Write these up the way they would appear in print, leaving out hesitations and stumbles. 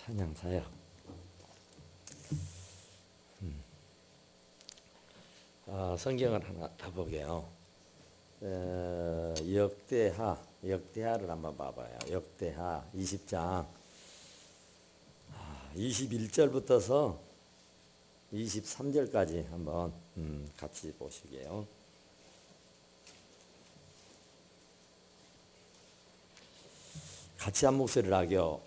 찬양 사역. 성경을 하나 더 보게요. 역대하를 한번 봐봐요. 역대하 20장 21절부터서 23절까지 한번 같이 보시게요. 같이 한 목소리를 하게요.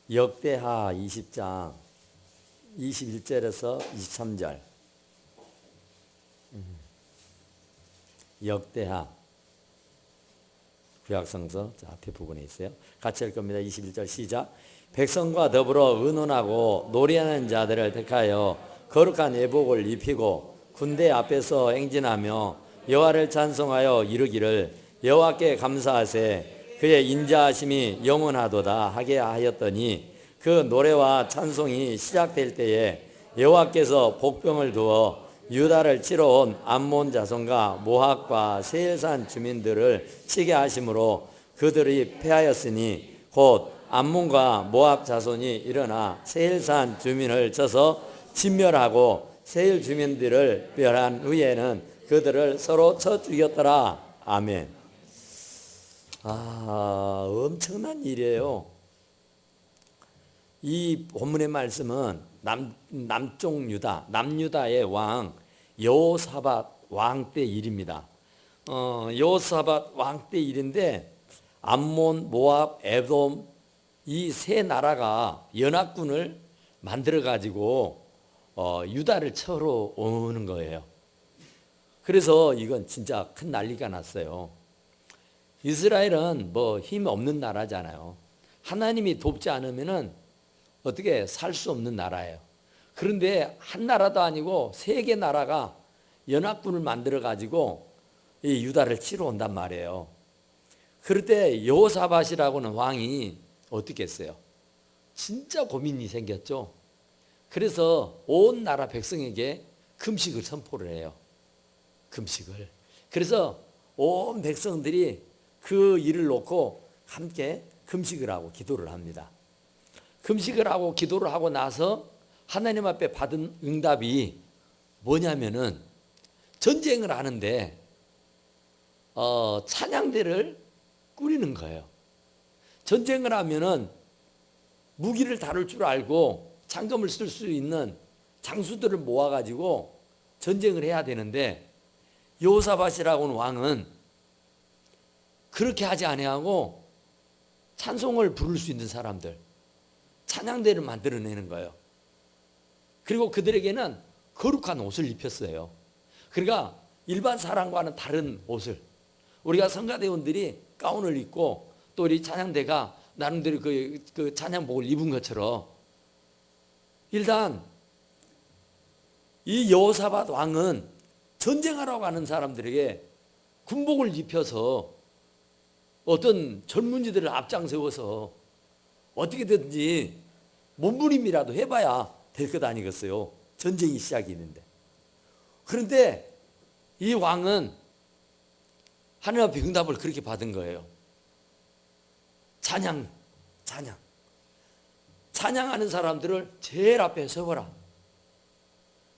역대하 20장 21절에서 23절. 역대하 구약성서 앞에 부분에 있어요. 같이 할 겁니다. 21절 시작. 백성과 더불어 의논하고 노래하는 자들을 택하여 거룩한 예복을 입히고 군대 앞에서 행진하며 여호와를 찬송하여 이르기를 여호와께 감사하세 그의 인자하심이 영원하도다 하게 하였더니 그 노래와 찬송이 시작될 때에 여호와께서 복병을 두어 유다를 치러 온 암몬 자손과 모압과 세일산 주민들을 치게 하심으로 그들이 패하였으니 곧 암몬과 모압 자손이 일어나 세일산 주민을 쳐서 진멸하고 세일 주민들을 멸한 후에는 그들을 서로 쳐 죽였더라. 아멘. 엄청난 일이에요. 이 본문의 말씀은 남쪽 유다, 남유다의 왕 여호사밧 왕 때 일입니다. 여호사밧 왕 때 일인데 암몬, 모압, 에돔 이 세 나라가 연합군을 만들어 가지고 유다를 쳐러 오는 거예요. 그래서 이건 진짜 큰 난리가 났어요. 이스라엘은 뭐 힘 없는 나라잖아요. 하나님이 돕지 않으면은 어떻게 살 수 없는 나라예요. 그런데 한 나라도 아니고 세 개 나라가 연합군을 만들어 가지고 이 유다를 치러 온단 말이에요. 그럴 때 여호사밧이라고는 왕이 어떻게 했어요? 진짜 고민이 생겼죠. 그래서 온 나라 백성에게 금식을 선포를 해요. 금식을. 그래서 온 백성들이 그 일을 놓고 함께 금식을 하고 기도를 합니다. 금식을 하고 기도를 하고 나서 하나님 앞에 받은 응답이 뭐냐면은 전쟁을 하는데 찬양대를 꾸리는 거예요. 전쟁을 하면은 무기를 다룰 줄 알고 장검을 쓸 수 있는 장수들을 모아가지고 전쟁을 해야 되는데 여호사밧이라고는 왕은 그렇게 하지 아니하고 찬송을 부를 수 있는 사람들 찬양대를 만들어내는 거예요. 그리고 그들에게는 거룩한 옷을 입혔어요. 그러니까 일반 사람과는 다른 옷을 우리가 성가대원들이 가운을 입고 또 우리 찬양대가 나름대로 그 찬양복을 입은 것처럼 일단 이 여호사밧 왕은 전쟁하러 가는 사람들에게 군복을 입혀서 어떤 젊은이들을 앞장세워서 어떻게든지 몸부림이라도 해봐야 될 것 아니겠어요. 전쟁이 시작이는데. 그런데 이 왕은 하나님 앞에 응답을 그렇게 받은 거예요. 찬양하는 사람들을 제일 앞에 세워라.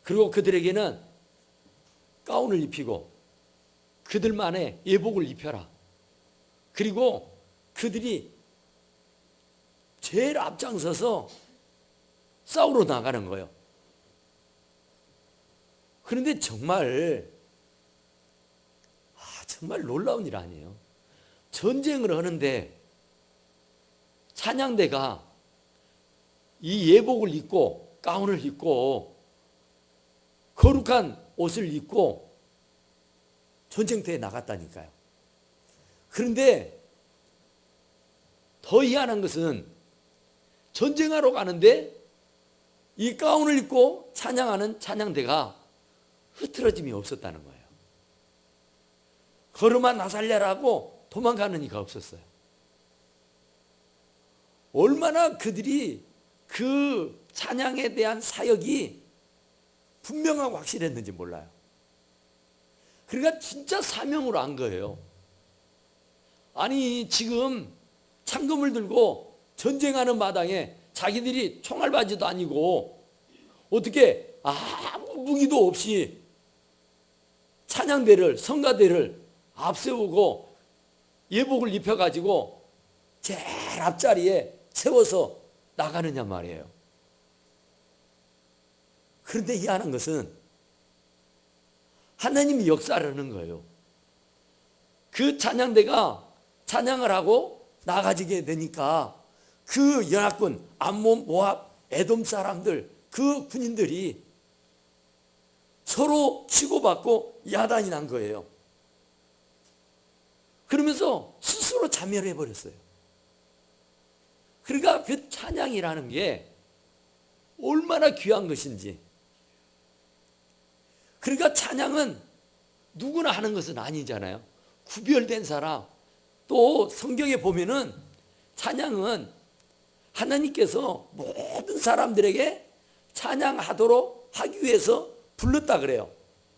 그리고 그들에게는 가운을 입히고 그들만의 예복을 입혀라. 그리고 그들이 제일 앞장서서 싸우러 나가는 거예요. 그런데 정말 놀라운 일 아니에요. 전쟁을 하는데 찬양대가 이 예복을 입고 가운을 입고 거룩한 옷을 입고 전쟁터에 나갔다니까요. 그런데 더 희한한 것은 전쟁하러 가는데 이 가운을 입고 찬양하는 찬양대가 흐트러짐이 없었다는 거예요. 걸음아 나살려라고 도망가는 이가 없었어요. 얼마나 그들이 그 찬양에 대한 사역이 분명하고 확실했는지 몰라요. 그러니까 진짜 사명으로 한 거예요. 아니 지금 창검을 들고 전쟁하는 마당에 자기들이 총알바지도 아니고 어떻게 아무 무기도 없이 찬양대를, 성가대를 앞세우고 예복을 입혀가지고 제일 앞자리에 세워서 나가느냐 말이에요. 그런데 희한한 것은 하나님이 역사하는 거예요. 그 찬양대가 찬양을 하고 나가지게 되니까 그 연합군 암몬, 모압, 에돔 사람들, 그 군인들이 서로 치고받고 야단이 난 거예요. 그러면서 스스로 자멸해 버렸어요. 그러니까 그 찬양이라는 게 얼마나 귀한 것인지. 그러니까 찬양은 누구나 하는 것은 아니잖아요. 구별된 사람. 또 성경에 보면은 찬양은 하나님께서 모든 사람들에게 찬양하도록 하기 위해서 불렀다 그래요.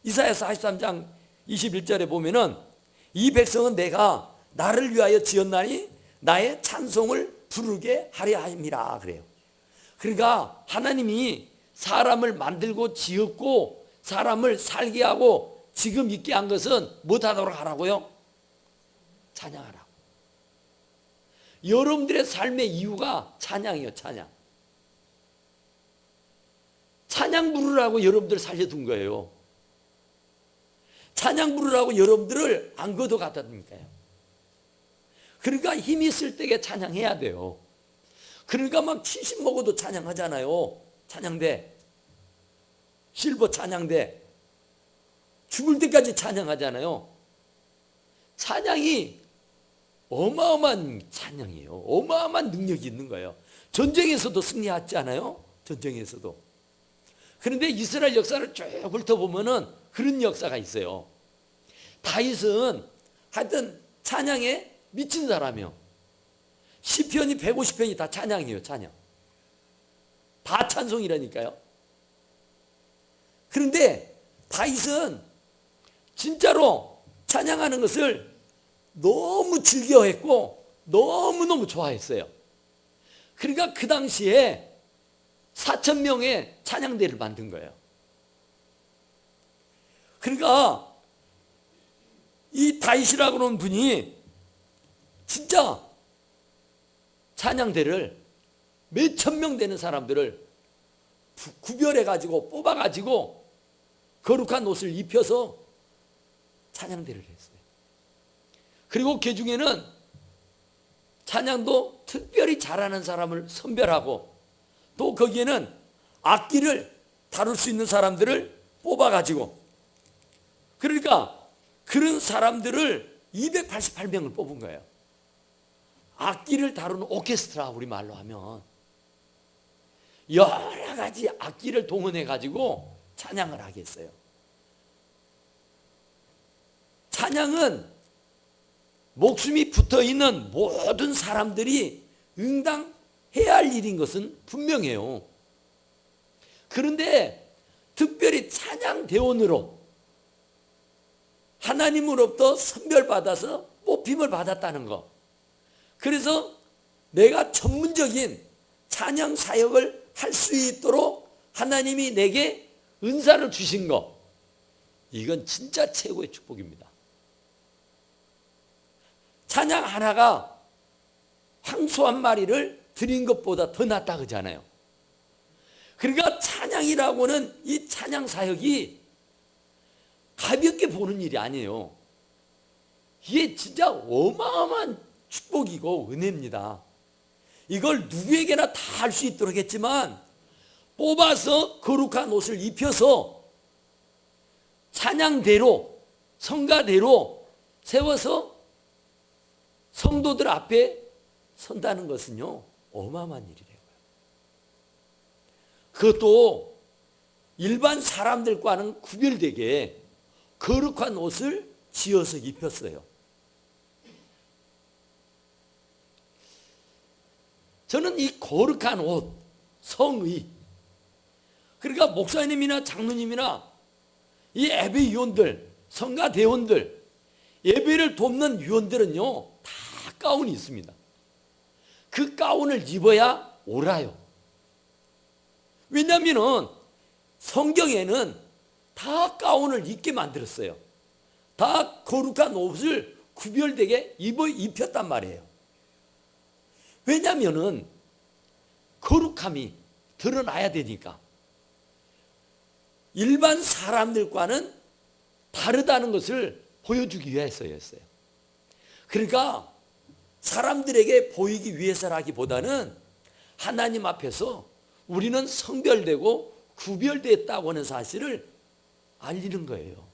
이사야서 43장 21절에 보면은 이 백성은 내가 나를 위하여 지었나니 나의 찬송을 부르게 하려 함이라 그래요. 그러니까 하나님이 사람을 만들고 지었고 사람을 살게 하고 지금 있게 한 것은 못하도록 하라고요? 찬양하라고. 여러분들의 삶의 이유가 찬양이에요. 찬양. 찬양 부르라고 여러분들 살려둔 거예요. 찬양 부르라고 여러분들을 안 거둬 갖다 둔니까요. 그러니까 힘이 있을 때에 찬양해야 돼요. 그러니까 막 70 먹어도 찬양하잖아요. 찬양대, 실버 찬양대, 죽을 때까지 찬양하잖아요. 찬양이 어마어마한 찬양이에요. 어마어마한 능력이 있는 거예요. 전쟁에서도 승리하지 않아요? 전쟁에서도. 그런데 이스라엘 역사를 쭉 훑어보면은 그런 역사가 있어요. 다윗은 하여튼 찬양에 미친 사람이요. 시편이 150편이 다 찬양이에요. 찬양. 다 찬송이라니까요. 그런데 다윗은 진짜로 찬양하는 것을 너무 즐겨했고 너무너무 좋아했어요. 그러니까 그 당시에 4,000명의 찬양대를 만든 거예요. 그러니까 이 다윗이라고 하는 분이 진짜 찬양대를 몇천 명 되는 사람들을 구별해가지고 뽑아가지고 거룩한 옷을 입혀서 찬양대를 했어요. 그리고 그 중에는 찬양도 특별히 잘하는 사람을 선별하고 또 거기에는 악기를 다룰 수 있는 사람들을 뽑아가지고 그러니까 그런 사람들을 288명을 뽑은 거예요. 악기를 다루는 오케스트라 우리 말로 하면 여러 가지 악기를 동원해가지고 찬양을 하겠어요. 찬양은 목숨이 붙어있는 모든 사람들이 응당해야 할 일인 것은 분명해요. 그런데 특별히 찬양대원으로 하나님으로부터 선별받아서 뽑힘을 받았다는 것. 그래서 내가 전문적인 찬양 사역을 할 수 있도록 하나님이 내게 은사를 주신 것. 이건 진짜 최고의 축복입니다. 찬양 하나가 황소 한 마리를 드린 것보다 더 낫다 그러잖아요. 그러니까 찬양이라고는 이 찬양 사역이 가볍게 보는 일이 아니에요. 이게 진짜 어마어마한 축복이고 은혜입니다. 이걸 누구에게나 다 할 수 있도록 했지만 뽑아서 거룩한 옷을 입혀서 찬양대로 성가대로 세워서 성도들 앞에 선다는 것은요 어마어마한 일이래요. 그것도 일반 사람들과는 구별되게 거룩한 옷을 지어서 입혔어요. 저는 이 거룩한 옷, 성의, 그러니까 목사님이나 장로님이나 이 예배위원들, 성가대원들, 예배를 돕는 위원들은요 다 가운이 있습니다. 그 가운을 입어야 옳아요. 왜냐하면 성경에는 다 가운을 입게 만들었어요. 다 거룩한 옷을 구별되게 입혔단 말이에요. 왜냐하면 거룩함이 드러나야 되니까. 일반 사람들과는 다르다는 것을 보여주기 위해서였어요. 그러니까 사람들에게 보이기 위해서라기보다는 하나님 앞에서 우리는 성별되고 구별됐다고 하는 사실을 알리는 거예요.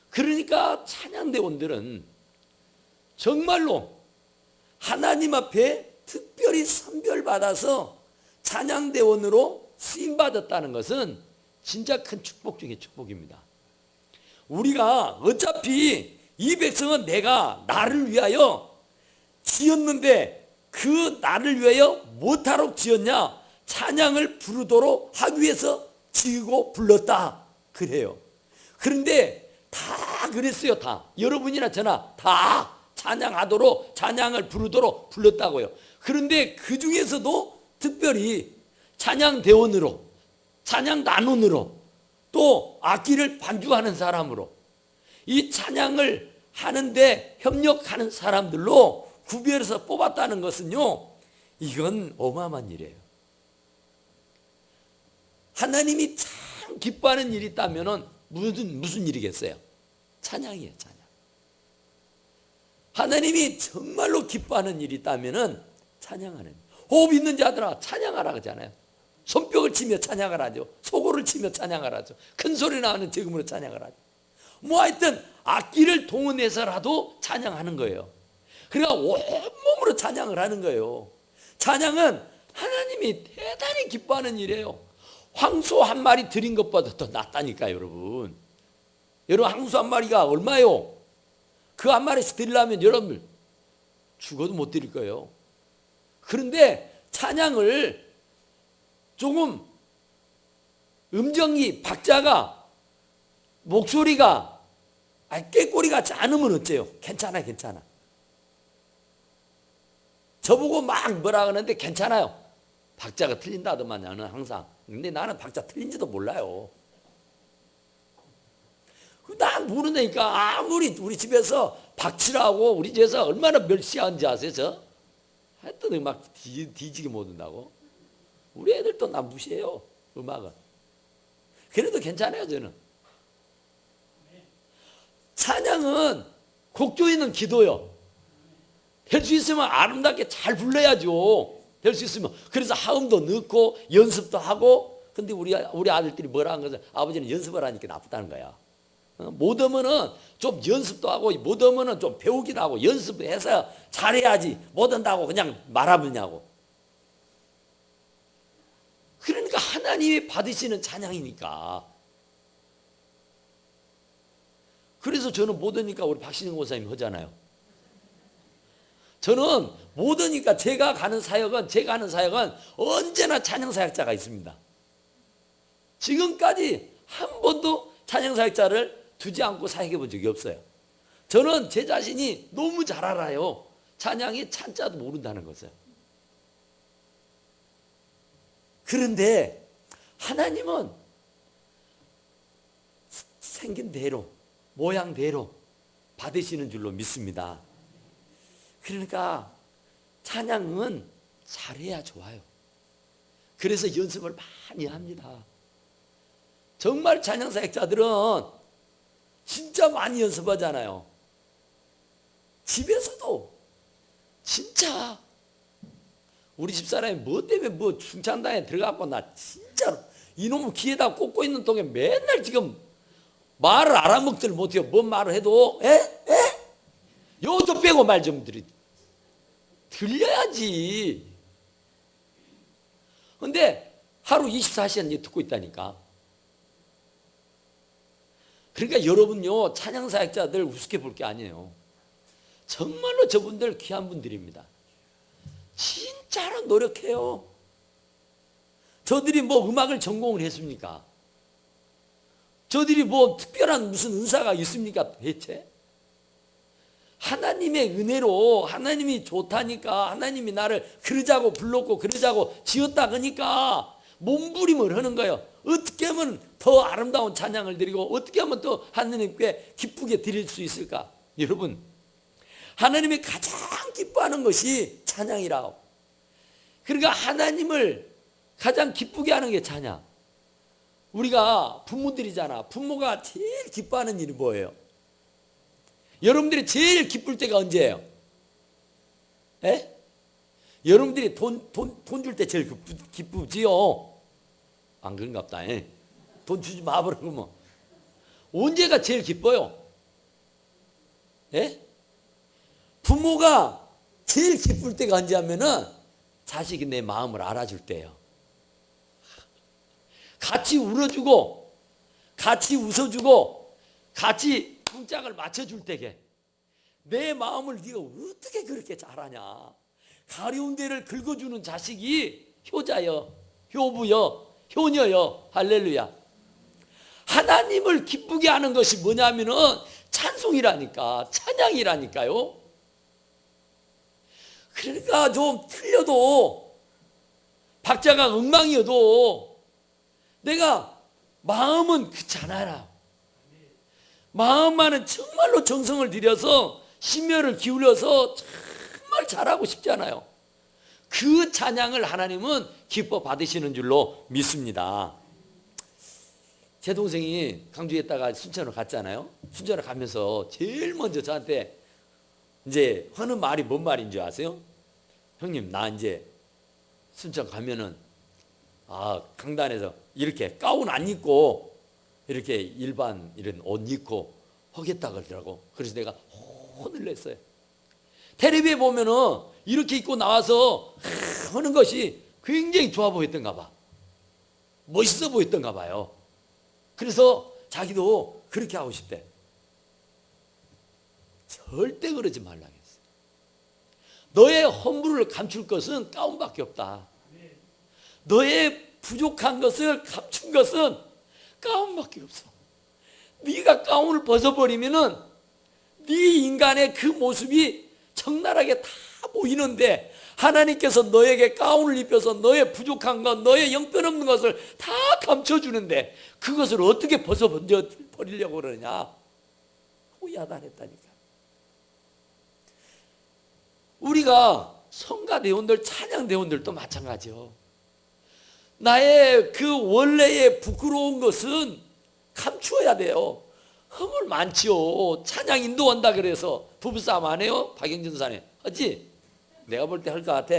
그러니까 찬양대원들은 정말로 하나님 앞에 특별히 선별받아서 찬양대원으로 쓰임받았다는 것은 진짜 큰 축복 중에 축복입니다. 우리가 어차피 이 백성은 내가 나를 위하여 지었는데 그 나를 위하여 무엇하러 지었냐? 찬양을 부르도록 하기 위해서 지고 불렀다 그래요. 그런데 다 그랬어요. 다 여러분이나 저나 다 찬양하도록 찬양을 부르도록 불렀다고요. 그런데 그 중에서도 특별히 찬양대원으로 찬양단원으로 또 악기를 반주하는 사람으로 이 찬양을 하는데 협력하는 사람들로 구별해서 뽑았다는 것은요, 이건 어마어마한 일이에요. 하나님이 참 기뻐하는 일이 있다면 무슨 일이겠어요? 찬양이에요. 찬양. 하나님이 정말로 기뻐하는 일이 있다면 찬양하는, 호흡 있는 자들아 찬양하라 그러잖아요. 손뼉을 치며 찬양하라죠. 소고를 치며 찬양하라죠. 큰 소리 나는 제금으로 찬양하라죠. 뭐 하여튼 악기를 동원해서라도 찬양하는 거예요. 그러니까 온몸으로 찬양을 하는 거예요. 찬양은 하나님이 대단히 기뻐하는 일이에요. 황소 한 마리 드린 것보다 더 낫다니까요, 여러분. 여러분, 황소 한 마리가 얼마요? 그 한 마리씩 드리려면 여러분 죽어도 못 드릴 거예요. 그런데 찬양을 조금 음정이, 박자가, 목소리가 꾀꼬리 같지 않으면 어째요? 괜찮아, 괜찮아. 저보고 막 뭐라 그러는데 괜찮아요. 박자가 틀린다더만 나는 항상. 근데 나는 박자 틀린지도 몰라요. 난 모르니까 아무리 우리 집에서 박치라고 우리 집에서 얼마나 멸시하는지 아세요? 저? 하여튼 막 뒤지게 못한다고. 우리 애들도 나 무시해요. 음악은. 그래도 괜찮아요, 저는. 찬양은 곡조 있는 기도요. 될 수 있으면 아름답게 잘 불러야죠. 될 수 있으면. 그래서 하음도 넣고 연습도 하고. 근데 우리 아들들이 뭐라 한 것은 아버지는 연습을 하니까 나쁘다는 거야. 못 하면은 좀 연습도 하고 못 하면은 좀 배우기도 하고 연습해서 잘해야지. 못 한다고 그냥 말아보냐고. 그러니까 하나님이 받으시는 찬양이니까. 그래서 저는 못 하니까 우리 박신영 권사님이 하잖아요. 저는 못 하니까 제가 하는 사역은 언제나 찬양 사역자가 있습니다. 지금까지 한 번도 찬양 사역자를 두지 않고 사역해 본 적이 없어요. 저는 제 자신이 너무 잘 알아요. 찬양이 찬자도 모른다는 것을. 그런데 하나님은 생긴 대로, 모양대로 받으시는 줄로 믿습니다. 그러니까 찬양은 잘해야 좋아요. 그래서 연습을 많이 합니다. 정말 찬양 사역자들은 진짜 많이 연습하잖아요. 집에서도 진짜 우리 집사람이 뭐 때문에 뭐 중창단에 들어가고 나 진짜로 이놈의 귀에다 꽂고 있는 동에 맨날 지금 말을 알아먹지를 못해요. 뭔 말을 해도 요저 빼고 말 좀 들려야지. 근데 하루 24시간 듣고 있다니까. 그러니까 여러분요, 찬양 사역자들 우습게 볼 게 아니에요. 정말로 저분들 귀한 분들입니다. 진짜로 노력해요. 저들이 뭐 음악을 전공을 했습니까? 저들이 뭐 특별한 무슨 은사가 있습니까 대체? 하나님의 은혜로 하나님이 좋다니까 하나님이 나를 그러자고 불렀고 그러자고 지었다 그러니까 몸부림을 하는 거예요. 어떻게 하면 더 아름다운 찬양을 드리고 어떻게 하면 또 하나님께 기쁘게 드릴 수 있을까? 여러분, 하나님이 가장 기뻐하는 것이 찬양이라고. 그러니까 하나님을 가장 기쁘게 하는 게 찬양. 우리가 부모들이잖아. 부모가 제일 기뻐하는 일이 뭐예요? 여러분들이 제일 기쁠 때가 언제예요? 에? 여러분들이 돈 줄 때 제일 기쁘지요? 안 그런갑다. 돈 주지 마버려 그러면. 언제가 제일 기뻐요? 에? 부모가 제일 기쁠 때가 언제 하면은 자식이 내 마음을 알아줄 때예요. 같이 울어주고 같이 웃어주고 같이 동작을 맞춰줄 때게 내 마음을 네가 어떻게 그렇게 잘하냐. 가려운 데를 긁어주는 자식이 효자여 효부여 효녀여. 할렐루야. 하나님을 기쁘게 하는 것이 뭐냐면은 찬송이라니까 찬양이라니까요. 그러니까 좀 틀려도 박자가 엉망이어도 내가 마음은 그렇잖아요. 마음만은 정말로 정성을 들여서 심혈을 기울여서 정말 잘하고 싶잖아요. 그 찬양을 하나님은 기뻐 받으시는 줄로 믿습니다. 제 동생이 강주에 있다가 순천으로 갔잖아요. 순천으로 가면서 제일 먼저 저한테 이제 하는 말이 뭔 말인 줄 아세요? 형님, 나 이제 순천 가면은 강단에서 이렇게 가운 안 입고 이렇게 일반 이런 옷 입고 하겠다 그러더라고. 그래서 내가 혼을 냈어요. 텔레비에 보면은 이렇게 입고 나와서 하는 것이 굉장히 좋아 보였던가 봐. 멋있어 보였던가 봐요. 그래서 자기도 그렇게 하고 싶대. 절대 그러지 말라 했어요. 너의 허물을 감출 것은 가운밖에 없다. 너의 부족한 것을 감춘 것은 가운밖에 없어. 네가 가운을 벗어버리면은 네 인간의 그 모습이 적나라하게 다 보이는데 하나님께서 너에게 가운을 입혀서 너의 부족한 것, 너의 형편없는 것을 다 감춰주는데 그것을 어떻게 벗어버리려고 그러냐. 야단했다니까. 우리가 성가 대원들, 찬양 대원들도 마찬가지요. 나의 그 원래의 부끄러운 것은 감추어야 돼요. 허물 많지요. 찬양 인도한다 그래서 부부싸움 안 해요? 박영진 사님 하지? 내가 볼 때 할 것 같아.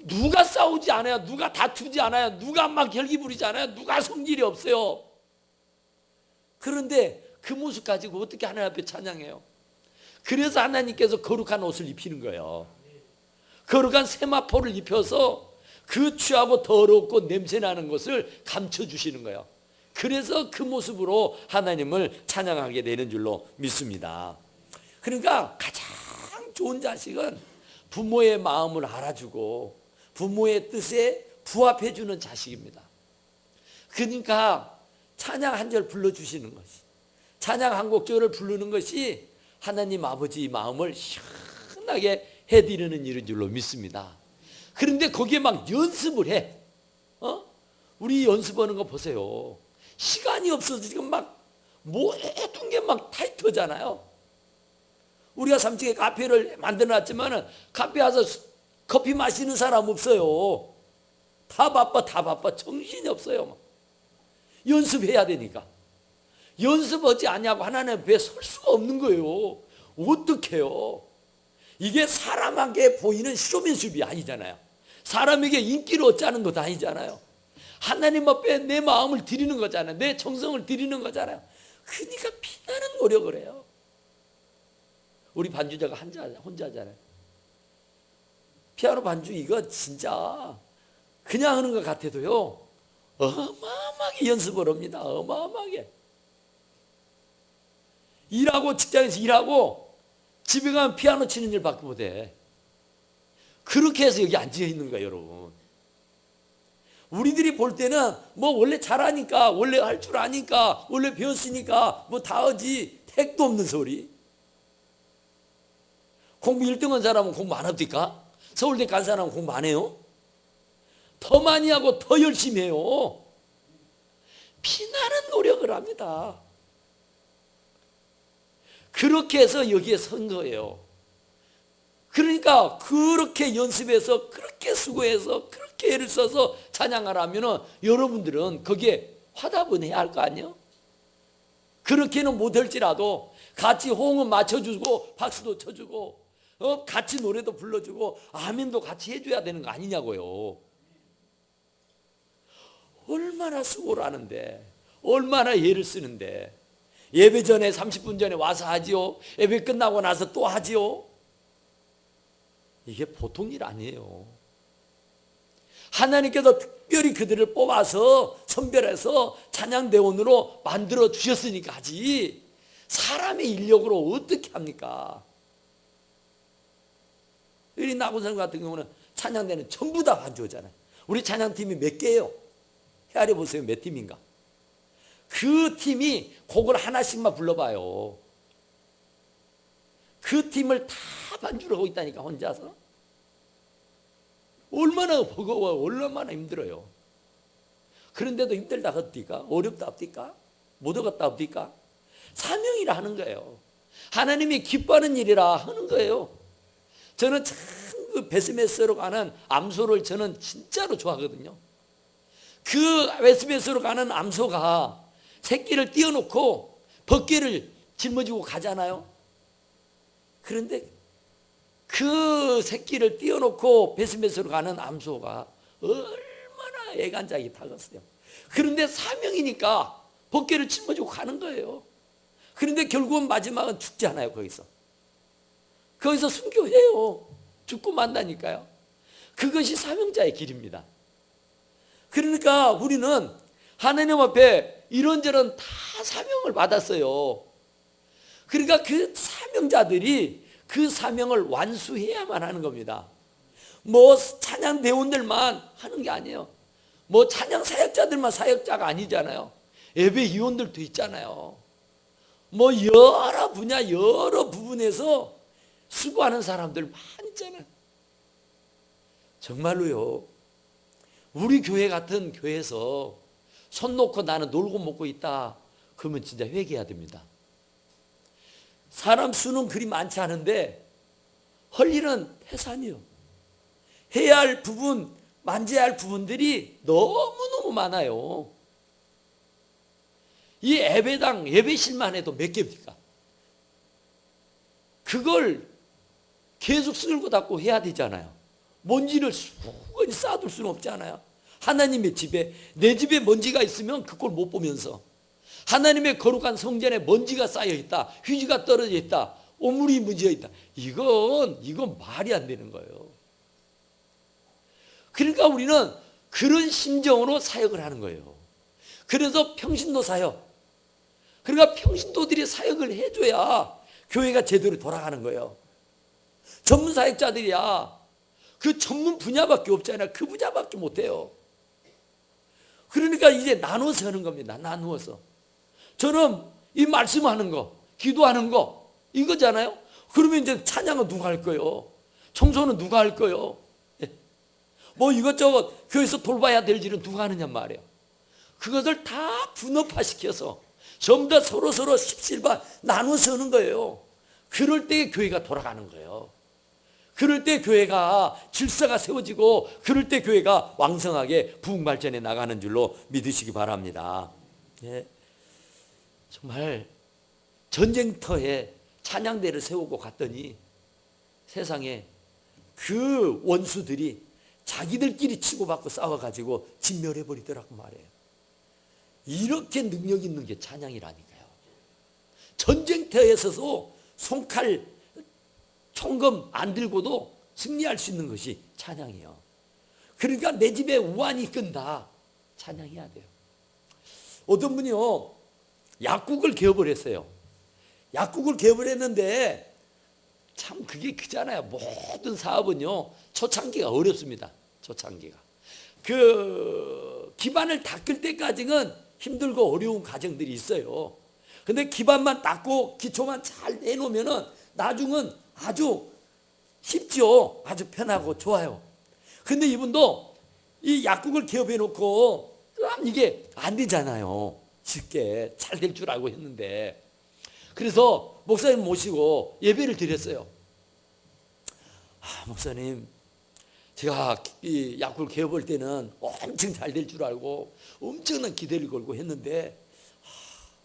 누가 싸우지 않아요? 누가 다투지 않아요? 누가 막 결기 부리지 않아요? 누가 성질이 없어요? 그런데 그 모습 가지고 어떻게 하나님 앞에 찬양해요? 그래서 하나님께서 거룩한 옷을 입히는 거예요. 거룩한 세마포를 입혀서 그 취하고 더럽고 냄새나는 것을 감춰주시는 거예요. 그래서 그 모습으로 하나님을 찬양하게 되는 줄로 믿습니다. 그러니까 가장 좋은 자식은 부모의 마음을 알아주고 부모의 뜻에 부합해주는 자식입니다. 그러니까 찬양 한 절 불러주시는 것이, 찬양 한 곡절을 부르는 것이 하나님 아버지 마음을 시원하게 해드리는 일인 줄로 믿습니다. 그런데 거기에 막 연습을 해. 우리 연습하는 거 보세요. 시간이 없어서 지금 막 모든 게 막 타이트하잖아요. 우리가 3층에 카페를 만들어놨지만 카페 와서 커피 마시는 사람 없어요. 다 바빠 정신이 없어요. 연습해야 되니까. 연습하지 않냐고 하나님 앞에 설 수가 없는 거예요. 어떡해요? 이게 사람에게 보이는 쇼맨십이 아니잖아요. 사람에게 인기를 얻자는 것도 아니잖아요. 하나님 앞에 내 마음을 드리는 거잖아요. 내 정성을 드리는 거잖아요. 그러니까 피나는 노력을 해요. 우리 반주자가 혼자잖아요. 피아노 반주 이거 진짜 그냥 하는 것 같아도요, 어마어마하게 연습을 합니다. 어마어마하게. 일하고 직장에서 일하고 집에 가면 피아노 치는 일밖에 못해. 그렇게 해서 여기 앉아 있는 거예요, 여러분. 우리들이 볼 때는 뭐 원래 잘하니까, 원래 할 줄 아니까, 원래 배웠으니까 뭐 다 하지. 택도 없는 소리. 공부 1등한 사람은 공부 안 합니까? 서울대 간 사람은 공부 안 해요? 더 많이 하고 더 열심히 해요. 피나는 노력을 합니다. 그렇게 해서 여기에 선 거예요. 그러니까 그렇게 연습해서 그렇게 수고해서 그렇게 애를 써서 찬양을 하면은 여러분들은 거기에 화답은 해야 할 거 아니에요? 그렇게는 못할지라도 같이 호응은 맞춰주고 박수도 쳐주고 같이 노래도 불러주고 아멘도 같이 해줘야 되는 거 아니냐고요. 얼마나 수고를 하는데, 얼마나 애를 쓰는데, 예배 전에 30분 전에 와서 하지요. 예배 끝나고 나서 또 하지요. 이게 보통 일 아니에요. 하나님께서 특별히 그들을 뽑아서 선별해서 찬양대원으로 만들어 주셨으니까 하지, 사람의 인력으로 어떻게 합니까? 우리 나군선 같은 경우는 찬양대는 전부 다 반주잖아요. 우리 찬양팀이 몇 개예요? 헤아려 보세요. 몇 팀인가? 그 팀이 곡을 하나씩만 불러봐요. 그 팀을 다 반주를 하고 있다니까, 혼자서. 얼마나 버거워요. 얼마나 힘들어요. 그런데도 힘들다 합니까? 어렵다 합니까? 못 얻었다 합니까? 사명이라 하는 거예요. 하나님이 기뻐하는 일이라 하는 거예요. 저는 참 그 베스메스로 가는 암소를 저는 진짜로 좋아하거든요. 그 베스메스로 가는 암소가 새끼를 띄워놓고 벗개를 짊어지고 가잖아요. 그런데 그 새끼를 띄워놓고 베스메스로 가는 암소가 얼마나 애간장이 타겠어요. 그런데 사명이니까 벗개를 짊어지고 가는 거예요. 그런데 결국은 마지막은 죽잖아요. 거기서 순교해요. 죽고 만다니까요. 그것이 사명자의 길입니다. 그러니까 우리는 하나님 앞에 이런저런 다 사명을 받았어요. 그러니까 그 사명자들이 그 사명을 완수해야만 하는 겁니다. 뭐 찬양 대원들만 하는 게 아니에요. 뭐 찬양 사역자들만 사역자가 아니잖아요. 예배 위원들도 있잖아요. 뭐 여러 분야 여러 부분에서 수고하는 사람들 많잖아요. 정말로요. 우리 교회 같은 교회에서 손 놓고 나는 놀고 먹고 있다, 그러면 진짜 회개해야 됩니다. 사람 수는 그리 많지 않은데 할 일은 태산이요. 해야 할 부분, 만져야 할 부분들이 너무너무 많아요. 이 예배당, 예배실만 해도 몇 개입니까? 그걸 계속 쓸고 닦고 해야 되잖아요. 먼지를 수건이 쌓아둘 수는 없잖아요. 하나님의 집에, 내 집에 먼지가 있으면 그걸 못 보면서, 하나님의 거룩한 성전에 먼지가 쌓여있다, 휴지가 떨어져 있다, 오물이 묻어 있다, 이건 말이 안 되는 거예요. 그러니까 우리는 그런 심정으로 사역을 하는 거예요. 그래서 평신도 사역, 그러니까 평신도들이 사역을 해줘야 교회가 제대로 돌아가는 거예요. 전문 사역자들이야 그 전문 분야밖에 없잖아요. 그 분야밖에 못해요. 그러니까 이제 나눠서 하는 겁니다. 나누어서. 저는 이 말씀하는 거, 기도하는 거 이거잖아요. 그러면 이제 찬양은 누가 할 거예요? 청소는 누가 할 거예요? 뭐 이것저것 교회에서 돌봐야 될 일은 누가 하느냐 말이에요. 그것을 다 분업화시켜서 전부 다 서로 십실반 나눠서 하는 거예요. 그럴 때 교회가 돌아가는 거예요. 그럴 때 교회가 질서가 세워지고, 그럴 때 교회가 왕성하게 부흥발전해 나가는 줄로 믿으시기 바랍니다. 예. 정말 전쟁터에 찬양대를 세우고 갔더니 세상에 그 원수들이 자기들끼리 치고받고 싸워가지고 진멸해버리더라고 말이에요. 이렇게 능력 있는 게 찬양이라니까요. 전쟁터에서도 손칼 총검 안 들고도 승리할 수 있는 것이 찬양이에요. 그러니까 내 집에 우환이 끈다, 찬양해야 돼요. 어떤 분이요, 약국을 개업을 했어요. 약국을 개업을 했는데 참 그게 크잖아요. 모든 사업은요 초창기가 어렵습니다. 초창기가 그 기반을 닦을 때까지는 힘들고 어려운 과정들이 있어요. 근데 기반만 닦고 기초만 잘 내놓으면은 나중은 아주 쉽죠. 아주 편하고 좋아요. 근데 이분도 이 약국을 개업해 놓고 이게 안 되잖아요. 쉽게 잘 될 줄 알고 했는데. 그래서 목사님 모시고 예배를 드렸어요. 목사님, 제가 이 약국을 개업할 때는 엄청 잘 될 줄 알고 엄청난 기대를 걸고 했는데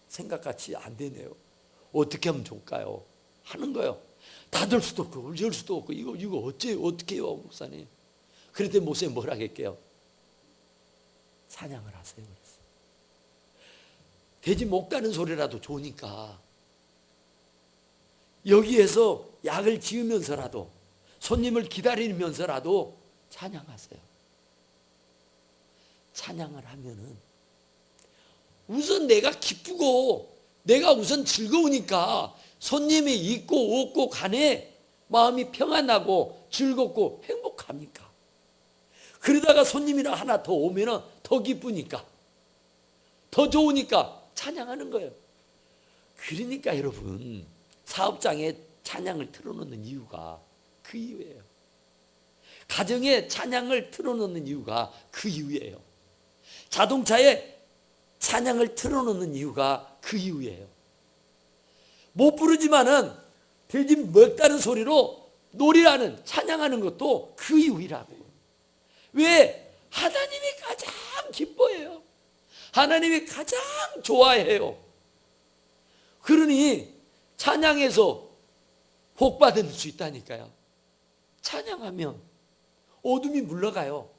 생각같이 안 되네요. 어떻게 하면 좋을까요? 하는 거예요. 닫을 수도 없고 열 수도 없고 이거 어떻게 해요, 목사님? 그랬더니 목사님 뭐라 할게요? 찬양을 하세요. 그랬어요. 돼지 목 가는 소리라도 좋으니까 여기에서 약을 지으면서라도 손님을 기다리면서라도 찬양하세요. 찬양을 하면은 우선 내가 기쁘고 내가 우선 즐거우니까 손님이 있고 없고 간에 마음이 평안하고 즐겁고 행복합니까? 그러다가 손님이나 하나 더 오면은 더 기쁘니까 더 좋으니까 찬양하는 거예요. 그러니까 여러분 사업장에 찬양을 틀어놓는 이유가 그 이유예요. 가정에 찬양을 틀어놓는 이유가 그 이유예요. 자동차에 찬양을 틀어놓는 이유가 그 이유예요. 못 부르지만은 돼지 먹다는 소리로 노래하는 찬양하는 것도 그 이유라고. 왜? 하나님이 가장 기뻐해요. 하나님이 가장 좋아해요. 그러니 찬양해서 복 받을 수 있다니까요. 찬양하면 어둠이 물러가요.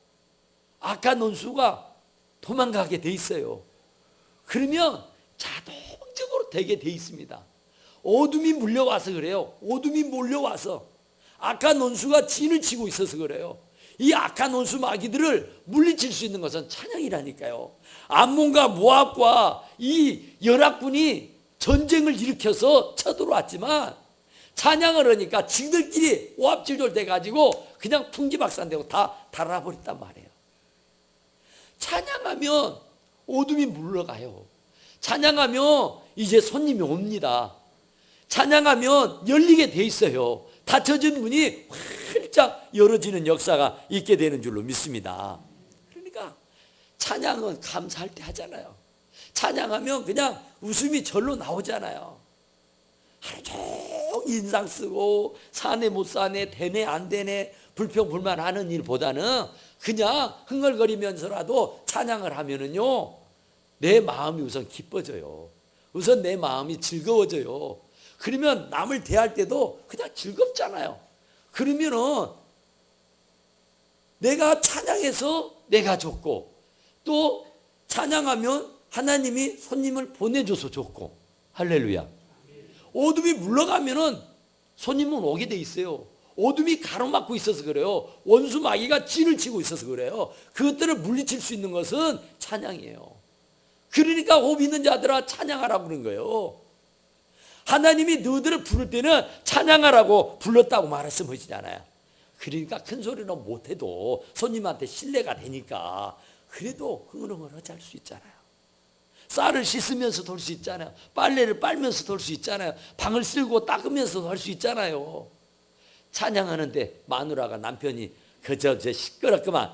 악한 논수가 도망가게 돼 있어요. 그러면 자동적으로 되게 돼 있습니다. 어둠이 물려와서 그래요. 어둠이 몰려와서 악한 논수가 진을 치고 있어서 그래요. 이 악한 원수 마귀들을 물리칠 수 있는 것은 찬양이라니까요. 암몬과 모압과 이 연합군이 전쟁을 일으켜서 쳐들어왔지만 찬양을 하니까 지들끼리 오합지졸 돼가지고 그냥 풍지박산되고 다 달아버렸단 말이에요. 찬양하면 어둠이 물러가요. 찬양하면 이제 손님이 옵니다. 찬양하면 열리게 돼 있어요. 닫혀진 문이 활짝 열어지는 역사가 있게 되는 줄로 믿습니다. 그러니까 찬양은 감사할 때 하잖아요. 찬양하면 그냥 웃음이 절로 나오잖아요. 하루 종일 인상 쓰고 사네 못 사네 되네 안 되네 불평불만하는 일보다는 그냥 흥얼거리면서라도 찬양을 하면은요 내 마음이 우선 기뻐져요. 우선 내 마음이 즐거워져요. 그러면 남을 대할 때도 그냥 즐겁잖아요. 그러면은 내가 찬양해서 내가 좋고 또 찬양하면 하나님이 손님을 보내줘서 좋고 할렐루야. 어둠이 물러가면은 손님은 오게 돼 있어요. 어둠이 가로막고 있어서 그래요. 원수 마귀가 진을 치고 있어서 그래요. 그것들을 물리칠 수 있는 것은 찬양이에요. 그러니까 호흡 있는 자들아 찬양하라고 그런 거예요. 하나님이 너희들을 부를 때는 찬양하라고 불렀다고 말씀하시잖아요. 그러니까 큰 소리로 못해도 손님한테 신뢰가 되니까 그래도 흥얼흥얼하지 할 수 있잖아요. 쌀을 씻으면서도 할 수 있잖아요. 빨래를 빨면서도 할 수 있잖아요. 방을 쓸고 닦으면서도 할 수 있잖아요. 찬양하는데 마누라가 남편이 그저 시끄럽구만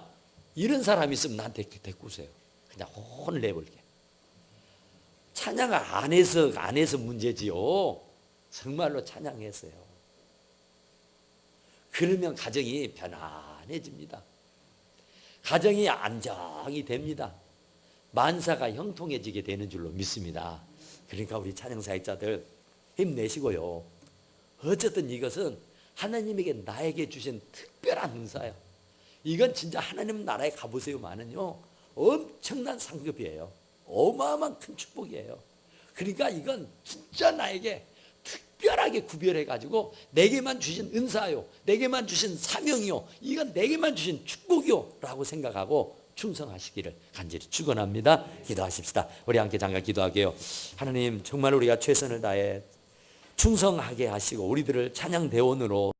이런 사람이 있으면 나한테 데리고 오세요. 그냥 혼을 내볼게. 찬양을 안 해서 문제지요. 정말로 찬양했어요. 그러면 가정이 편안해집니다. 가정이 안정이 됩니다. 만사가 형통해지게 되는 줄로 믿습니다. 그러니까 우리 찬양사역자들 힘내시고요. 어쨌든 이것은 하나님에게 나에게 주신 특별한 은사예요. 이건 진짜 하나님 나라에 가보세요만은요 엄청난 상급이에요. 어마어마한 큰 축복이에요. 그러니까 이건 진짜 나에게 특별하게 구별해가지고 내게만 주신 은사요, 내게만 주신 사명이요, 이건 내게만 주신 축복이요 라고 생각하고 충성하시기를 간절히 축원합니다. 기도하십시다. 우리 함께 잠깐 기도하게요. 하나님 정말 우리가 최선을 다해 충성하게 하시고 우리들을 찬양 대원으로